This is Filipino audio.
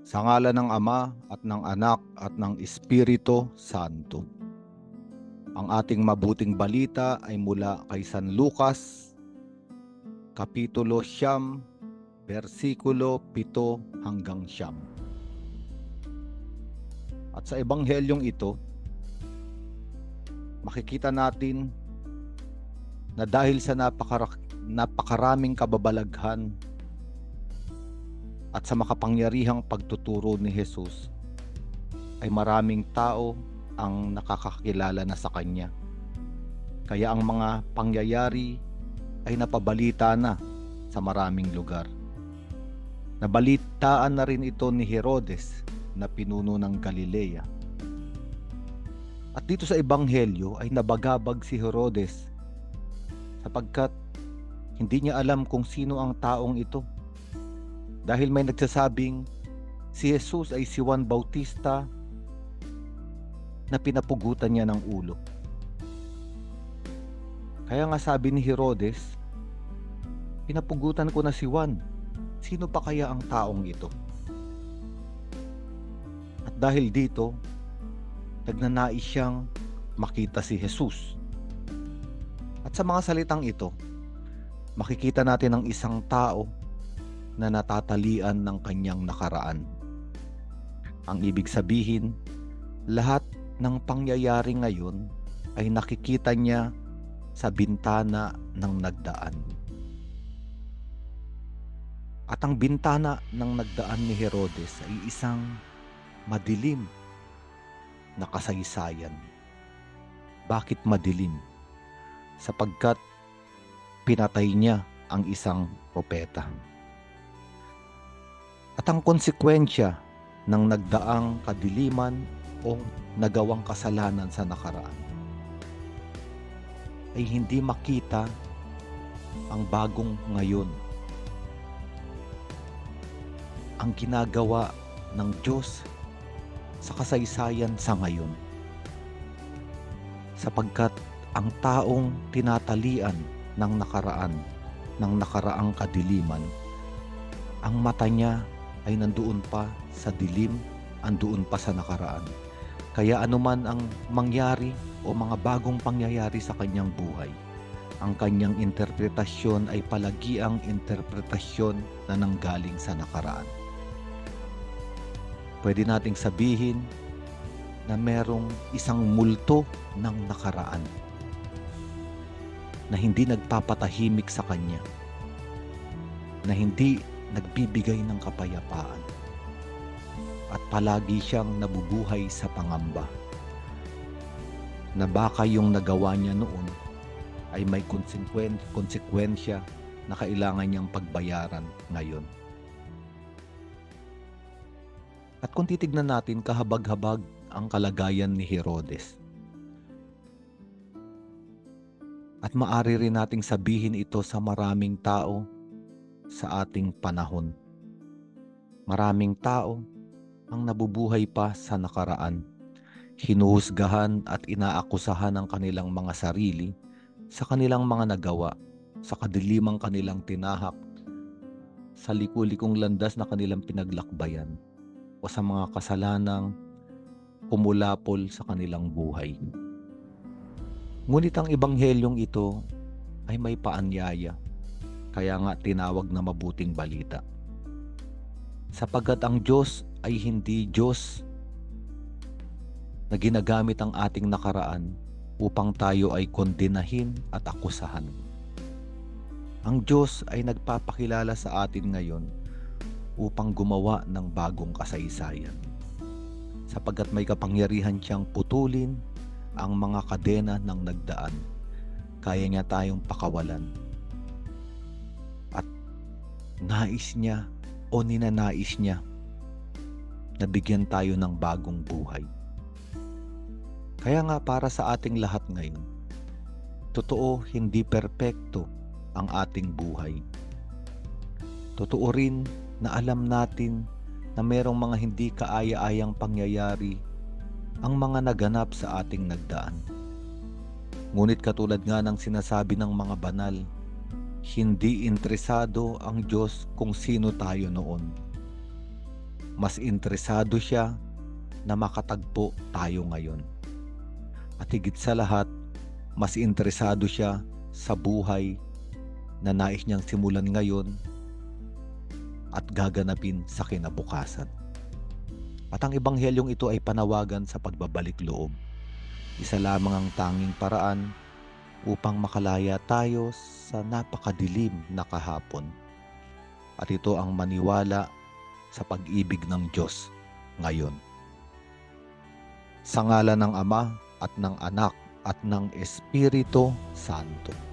Sa ngalan ng Ama at ng Anak at ng Espiritu Santo. Ang ating mabuting balita ay mula kay San Lucas, Kapitulo 9, versikulo 7 hanggang 9. At sa ebanghelyong ito, makikita natin na dahil sa napakaraming kababalaghan at sa makapangyarihang pagtuturo ni Jesus, ay maraming tao ang nakakakilala na sa Kanya. Kaya ang mga pangyayari ay napabalita na sa maraming lugar. Nabalitaan na rin ito ni Herodes na pinuno ng Galilea. At dito sa ebanghelyo ay nabagabag si Herodes sapagkat hindi niya alam kung sino ang taong ito. Dahil may nagsasabing si Jesus ay si Juan Bautista na pinapugutan niya ng ulo. Kaya nga sabi ni Herodes, pinapugutan ko na si Juan. Sino pa kaya ang taong ito? At dahil dito, nagnanais siyang makita si Jesus. At sa mga salitang ito, makikita natin ang isang tao na natatalian ng kanyang nakaraan. Ang ibig sabihin, lahat ng pangyayari ngayon ay nakikita niya sa bintana ng nagdaan. At ang bintana ng nagdaan ni Herodes ay isang madilim na kasaysayan. Bakit madilim? Sapagkat pinatay niya ang isang propeta. At ang konsekwensya ng nagdaang kadiliman o nagawang kasalanan sa nakaraan ay hindi makita ang bagong ngayon. Ang ginagawa ng Diyos sa kasaysayan sa ngayon. Sapagkat ang taong tinatalian ng nakaraan, ng nakaraang kadiliman, ang mata niya ay nandoon pa sa dilim, andoon pa sa nakaraan. Kaya anuman ang mangyari o mga bagong pangyayari sa kanyang buhay, ang kanyang interpretasyon ay palagiang interpretasyon na nanggaling sa nakaraan. Pwede nating sabihin na merong isang multo ng nakaraan na hindi nagpapatahimik sa kanya, na hindi nagbibigay ng kapayapaan, at palagi siyang nabubuhay sa pangamba na baka yung nagawa niya noon ay may konsekwensya na kailangan niyang pagbayaran ngayon. At kung titignan natin, kahabag-habag ang kalagayan ni Herodes. At maaari rin nating sabihin ito sa maraming tao sa ating panahon. Maraming tao ang nabubuhay pa sa nakaraan, hinuhusgahan at inaakusahan ang kanilang mga sarili sa kanilang mga nagawa, sa kadilimang kanilang tinahak, sa liku-likong landas na kanilang pinaglakbayan, o sa mga kasalanang kumulapol sa kanilang buhay. Ngunit ang ebanghelyong ito ay may paanyaya, kaya nga tinawag na mabuting balita. Sapagkat ang Diyos ay hindi Diyos na ginagamit ang ating nakaraan upang tayo ay kondenahin at akusahan. Ang Diyos ay nagpapakilala sa atin ngayon upang gumawa ng bagong kasaysayan. Sapagkat may kapangyarihan siyang putulin ang mga kadena ng nagdaan. Kaya niya tayong pakawalan. At nais niya o ninanais niya na bigyan tayo ng bagong buhay. Kaya nga para sa ating lahat ngayon, totoo hindi perpekto ang ating buhay. Totoo rin na alam natin na merong mga hindi kaaya-ayang pangyayari ang mga naganap sa ating nagdaan. Ngunit katulad nga ng sinasabi ng mga banal, hindi interesado ang Diyos kung sino tayo noon. mas interesado siya na makatagpo tayo ngayon. At higit sa lahat, mas interesado siya sa buhay na nais niyang simulan ngayon at gaganapin sa kinabukasan. At ang ebanghelyong ito ay panawagan sa pagbabalik loob. Isa lamang ang tanging paraan upang makalaya tayo sa napakadilim na kahapon. At ito ang maniwala sa pag-ibig ng Diyos ngayon. Sa ngalan ng Ama at ng Anak at ng Espiritu Santo.